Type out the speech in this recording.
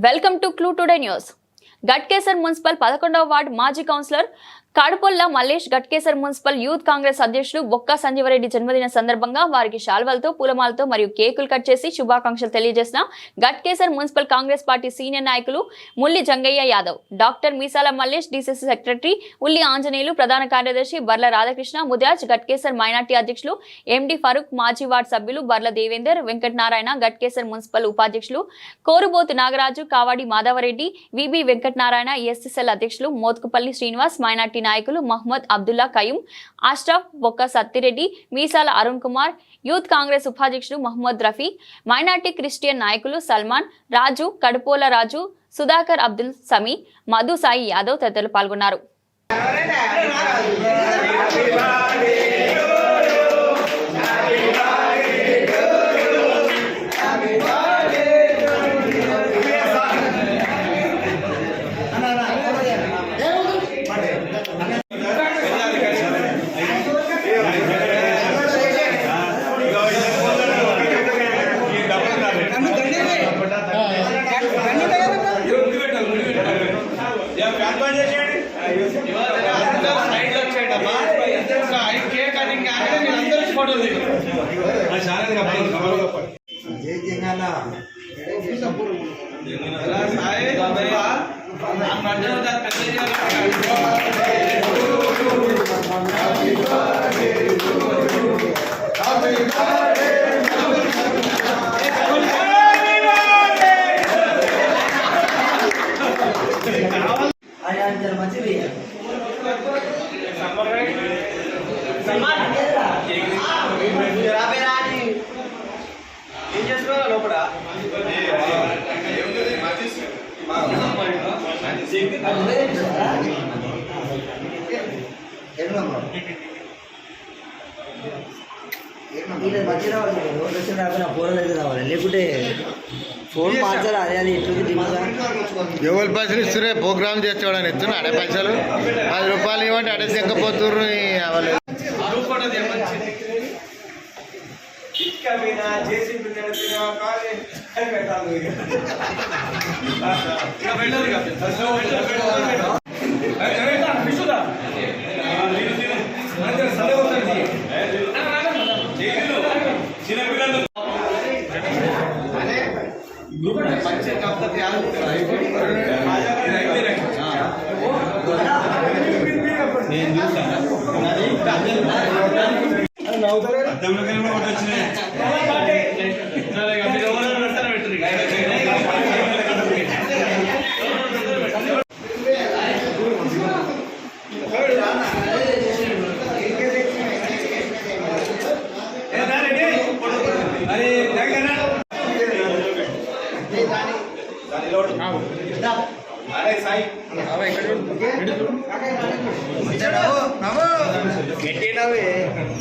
Welcome to clue today news. Ghatkesar municipal 11వ ward మాజీ councillor Kadupolla Mallesh Ghatkesar municipal youth Congress అధ్యక్షుడు బొక్క సంజీవరెడ్డి జన్మదిన సందర్భంగా వారికి శాల్వాలతో పూలమాలతో మరియు కేకులు కట్ చేసి శుభాకాంక్షలు తెలియజేసిన Ghatkesar municipal Congress party senior నాయకులు ముల్లి జంగయ్య యాదవ్, డాక్టర్ మీసాల మల్లేష్, డీసీసీ సెక్రటరీ ఉల్లి ఆంజనేయులు, ప్రధాన కార్యదర్శి బర్ల రాధాకృష్ణ ముదిరాజ్, గట్కేసర్ మైనార్టీ అధ్యక్షులు ఎండి ఫరూక్, మాజీ వార్డు సభ్యులు బర్ల దేవేందర్, వెంకటనారాయణ, గట్కేసర్ మున్సిపల్ ఉపాధ్యక్షులు కోరుబోతు నాగరాజు, కావాడి మాధవరెడ్డి, విబి వెంకటనారాయణ, ఎస్ఎస్ఎల్ అధ్యక్షులు మోత్కుపల్లి శ్రీనివాస్, మైనార్టీ నాయకులు మహమ్మద్ అబ్దుల్లా కయూం, ఆష్రఫ్, బొక్క సత్తిరెడ్డి, మీసాల అరుణ్ కుమార్, యూత్ కాంగ్రెస్ ఉపాధ్యక్షుడు మహమ్మద్ రఫీ, మైనార్టీ క్రిస్టియన్ నాయకులు సల్మాన్, రాజు, కడుపోల రాజు, సుధాకర్, అబ్దుల్ సమీ, మధు సాయి యాదవ్ తదితరులు పాల్గొన్నారు. లేకుంటే ఫోన్ మార్చాలి. అదే అది ఎవరు పైసలు ఇస్తురే ప్రోగ్రామ్ చేసేవాడని ఇస్తున్నా అడే పైసలు 10 రూపాయలు ఇవ్వండి అడే తెగపోతుర్రు. గట్టి